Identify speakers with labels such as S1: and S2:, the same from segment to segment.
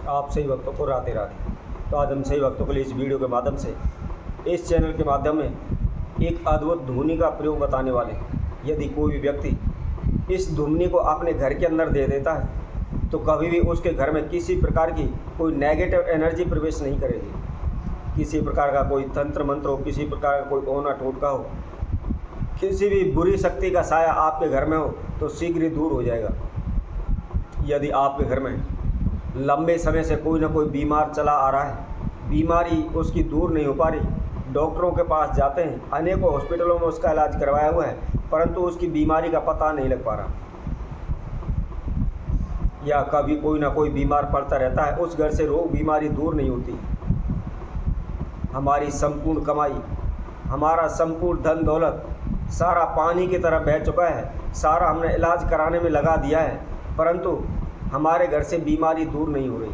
S1: आप सही भक्तों को राधे राधे। तो आज हम सही भक्तों के लिए इस वीडियो के माध्यम से, इस चैनल के माध्यम में एक अद्भुत धुनी का प्रयोग बताने वाले हैं। यदि कोई भी व्यक्ति इस धुनी को अपने घर के अंदर दे देता है तो कभी भी उसके घर में किसी प्रकार की कोई नेगेटिव एनर्जी प्रवेश नहीं करेगी। किसी प्रकार का कोई तंत्र मंत्र हो, किसी प्रकार का कोई ओना टोटका हो, किसी भी बुरी शक्ति का साया आपके घर में हो तो शीघ्र ही दूर हो जाएगा। यदि आपके घर में लंबे समय से कोई ना कोई बीमार चला आ रहा है, बीमारी उसकी दूर नहीं हो पा रही, डॉक्टरों के पास जाते हैं, अनेकों हॉस्पिटलों में उसका इलाज करवाया हुआ है, परंतु उसकी बीमारी का पता नहीं लग पा रहा, या कभी कोई ना कोई बीमार पड़ता रहता है, उस घर से रोग बीमारी दूर नहीं होती। हमारी संपूर्ण कमाई, हमारा संपूर्ण धन दौलत सारा पानी की तरह बह चुका है, सारा हमने इलाज कराने में लगा दिया है, परंतु हमारे घर से बीमारी दूर नहीं हो रही।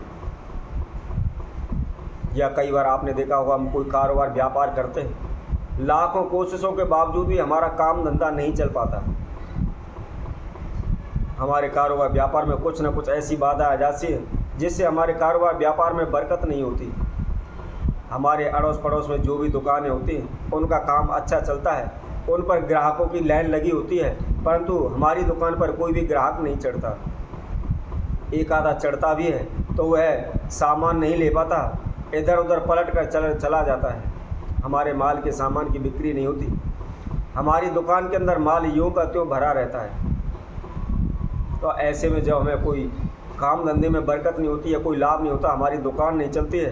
S1: या कई बार आपने देखा होगा, हम कोई कारोबार व्यापार करते हैं, लाखों कोशिशों के बावजूद भी हमारा काम धंधा नहीं चल पाता। हमारे कारोबार व्यापार में कुछ ना कुछ ऐसी बाधा आ जाती है जिससे हमारे कारोबार व्यापार में बरकत नहीं होती। हमारे अड़ोस पड़ोस में जो भी दुकानें होती हैं उनका काम अच्छा चलता है, उन पर ग्राहकों की लाइन लगी होती है, परंतु हमारी दुकान पर कोई भी ग्राहक नहीं चढ़ता। एक आधा चढ़ता भी है तो वह सामान नहीं ले पाता, इधर उधर पलट कर चला जाता है। हमारे माल के सामान की बिक्री नहीं होती, हमारी दुकान के अंदर माल यूँ का त्यों भरा रहता है। तो ऐसे में जब हमें कोई काम धंधे में बरकत नहीं होती है, कोई लाभ नहीं होता, हमारी दुकान नहीं चलती है,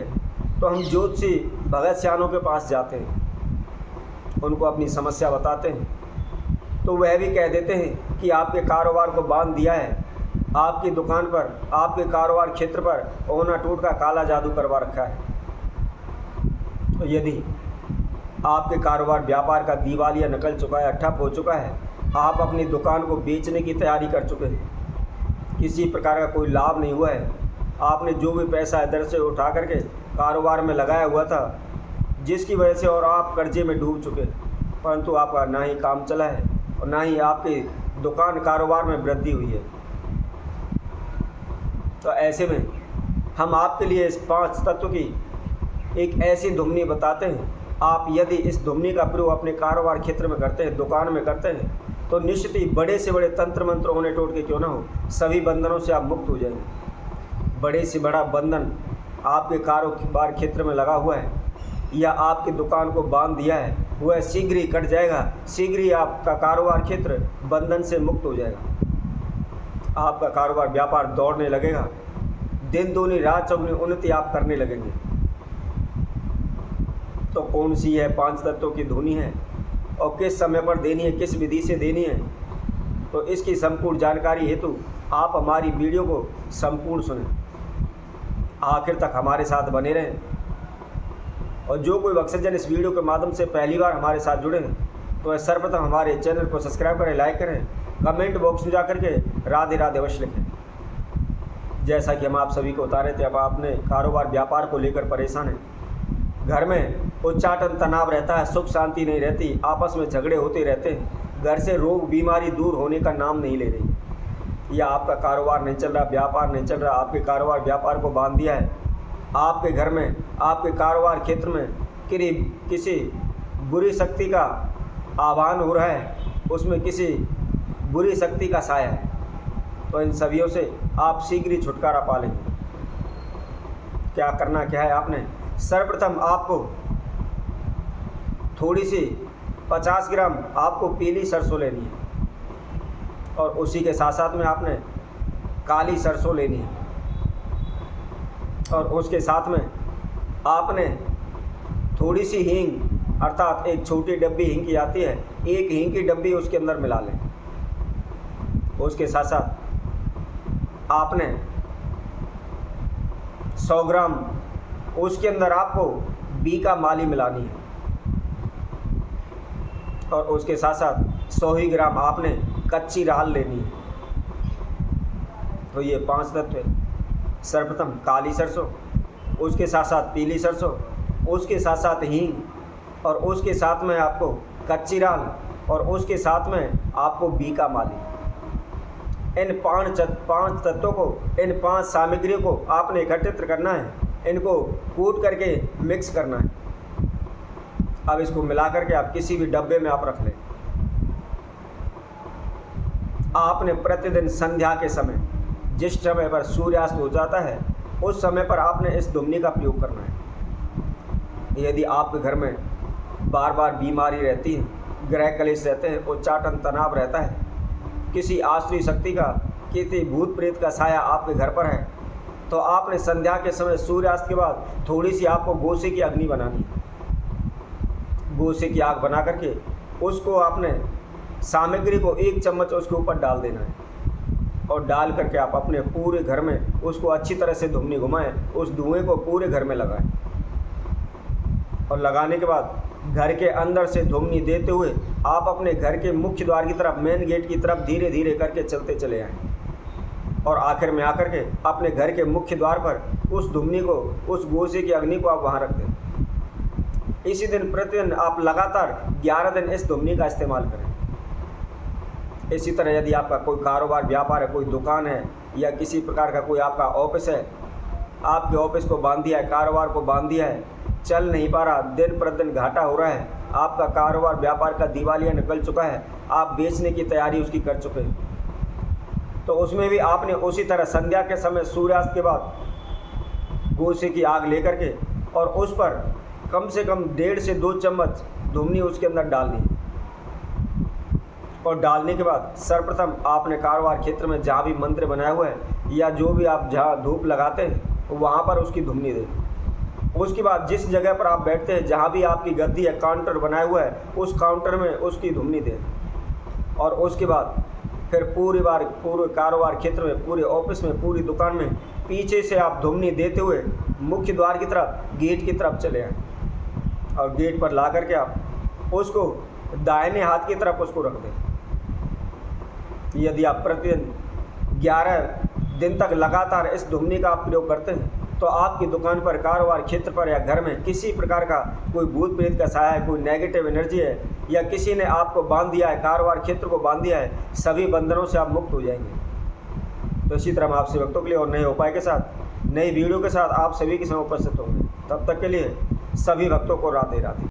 S1: तो हम ज्योतिषी भगत सियानों के पास जाते हैं, उनको अपनी समस्या बताते हैं, तो वह भी कह देते हैं कि आपके कारोबार को बांध दिया है, आपकी दुकान पर, आपके कारोबार क्षेत्र पर ओना टूट का काला जादू करवा रखा है। तो यदि आपके कारोबार व्यापार का दिवालिया निकल चुका है, ठप हो चुका है, आप अपनी दुकान को बेचने की तैयारी कर चुके हैं, किसी प्रकार का कोई लाभ नहीं हुआ है, आपने जो भी पैसा इधर से उठा करके कारोबार में लगाया हुआ था, जिसकी वजह से और आप कर्जे में डूब चुके, परंतु आपका ना ही काम चला है और ना ही आपकी दुकान कारोबार में वृद्धि हुई है। तो ऐसे में हम आपके लिए इस 5 तत्व की एक ऐसी धुनी बताते हैं। आप यदि इस धुनी का प्रयोग अपने कारोबार क्षेत्र में करते हैं, दुकान में करते हैं, तो निश्चित ही बड़े से बड़े तंत्र मंत्र होने टोट के क्यों ना हो, सभी बंधनों से आप मुक्त हो जाएंगे। बड़े से बड़ा बंधन आपके कारोबार क्षेत्र में लगा हुआ है या आपकी दुकान को बांध दिया है, वह शीघ्र ही कट जाएगा, शीघ्र ही आपका कारोबार क्षेत्र बंधन से मुक्त हो जाएगा। आपका कारोबार व्यापार दौड़ने लगेगा, दिन दूनी रात चौगुनी उन्नति आप करने लगेंगे। तो कौन सी है 5 तत्वों की धुनी है और किस समय पर देनी है, किस विधि से देनी है, तो इसकी संपूर्ण जानकारी हेतु आप हमारी वीडियो को संपूर्ण सुनें, आखिर तक हमारे साथ बने रहें। और जो कोई भक्तजन इस वीडियो के माध्यम से पहली बार हमारे साथ जुड़े हैं तो वह सर्वप्रथम हमारे चैनल को सब्सक्राइब करें, लाइक करें, कमेंट बॉक्स में जाकर के राधे राधे अवश्य लिखें। जैसा कि हम आप सभी को बता रहे थे, अब आपने कारोबार व्यापार को लेकर परेशान हैं, घर में उच्चाटन तनाव रहता है, सुख शांति नहीं रहती, आपस में झगड़े होते रहते हैं, घर से रोग बीमारी दूर होने का नाम नहीं ले रही, या आपका कारोबार नहीं चल रहा, व्यापार नहीं चल रहा, आपके कारोबार व्यापार को बांध दिया है, आपके घर में, आपके कारोबार क्षेत्र में किसी बुरी शक्ति का आह्वान हो रहा है, उसमें किसी बुरी शक्ति का साया है, तो इन सभियों से आप शीघ्र ही छुटकारा पा लेंगे। क्या करना क्या है, आपने सर्वप्रथम आपको थोड़ी सी 50 ग्राम आपको पीली सरसों लेनी है और उसी के साथ साथ में आपने काली सरसों लेनी है और उसके साथ में आपने थोड़ी सी हींग, अर्थात एक छोटी डब्बी हींग की आती है, एक हींग की डब्बी उसके अंदर मिला लें। उसके साथ साथ आपने 100 ग्राम उसके अंदर आपको बीका माली मिलानी है और उसके साथ साथ 100 ही ग्राम आपने कच्ची राल लेनी है। तो ये 5 तत्व है। सर्वप्रथम काली सरसों, उसके साथ साथ पीली सरसों, उसके साथ साथ हींग और उसके साथ में आपको कच्ची राल और उसके साथ में आपको बीका माली। इन पांच तत्वों को, इन 5 सामग्रियों को आपने एकत्रित करना है। इनको कूट करके मिक्स करना है। अब इसको मिला करके आप किसी भी डब्बे में आप रख लें। आपने प्रतिदिन संध्या के समय, जिस समय पर सूर्यास्त हो जाता है, उस समय पर आपने इस धुमनी का प्रयोग करना है। यदि आपके घर में बार बार बीमारी रहती है, ग्रह कलेश रहते हैं, उच्चाटन तनाव रहता है, किसी आसुरी शक्ति का, किसी भूत प्रेत का साया आपके घर पर है, तो आपने संध्या के समय सूर्यास्त के बाद थोड़ी सी आपको गोसे की अग्नि बनानी है। गोसे की आग बना करके उसको आपने सामग्री को 1 चम्मच उसके ऊपर डाल देना है और डाल करके आप अपने पूरे घर में उसको अच्छी तरह से धुमनी घुमाएं, उस धुएं को पूरे घर में लगाएं और लगाने के बाद घर के अंदर से धुमनी देते हुए आप अपने घर के मुख्य द्वार की तरफ, मेन गेट की तरफ धीरे धीरे करके चलते चले आएँ और आखिर में आकर के अपने घर के मुख्य द्वार पर उस धुमनी को, उस गोसे की अग्नि को आप वहाँ रख दें। इसी दिन प्रतिदिन आप लगातार 11 दिन इस धुमनी का इस्तेमाल करें। इसी तरह यदि आपका कोई कारोबार व्यापार है, कोई दुकान है या किसी प्रकार का कोई आपका ऑफिस है, आपके ऑफिस को बांध दिया है, कारोबार को बांध दिया है, चल नहीं पा रहा, दिन प्रतिदिन घाटा हो रहा है, आपका कारोबार व्यापार का दिवालिया निकल चुका है, आप बेचने की तैयारी उसकी कर चुके हैं, तो उसमें भी आपने उसी तरह संध्या के समय सूर्यास्त के बाद गोसे की आग लेकर के और उस पर कम से कम 1.5 से 2 चम्मच धुमनी उसके अंदर डालनी और डालने के बाद सर्वप्रथम आपने कारोबार क्षेत्र में जहाँ भी मंदिर बनाया हुआ है या जो भी आप जहाँ धूप लगाते हैं वहाँ पर उसकी धुमनी दें। उसके बाद जिस जगह पर आप बैठते हैं, जहाँ भी आपकी गद्दी है, काउंटर बनाया हुआ है, उस काउंटर में उसकी धुमनी दें और उसके बाद फिर पूरे कारोबार क्षेत्र में, पूरे ऑफिस में, पूरी दुकान में पीछे से आप धुमनी देते हुए मुख्य द्वार की तरफ, गेट की तरफ चले आए और गेट पर ला करके आप उसको दाहिने हाथ की तरफ उसको रख दें। यदि आप प्रतिदिन 11 दिन तक लगातार इस धुमनी का आप प्रयोग करते हैं तो आपकी दुकान पर, कारोबार क्षेत्र पर या घर में किसी प्रकार का कोई भूत प्रेत का साया है, कोई नेगेटिव एनर्जी है या किसी ने आपको बांध दिया है, कारोबार क्षेत्र को बांध दिया है, सभी बंधनों से आप मुक्त हो जाएंगे। तो इसी तरह हम आपसे भक्तों के लिए और नए उपाय के साथ, नई वीडियो के साथ आप सभी के समय उपस्थित होंगे। तब तक के लिए सभी भक्तों को राधे राधे।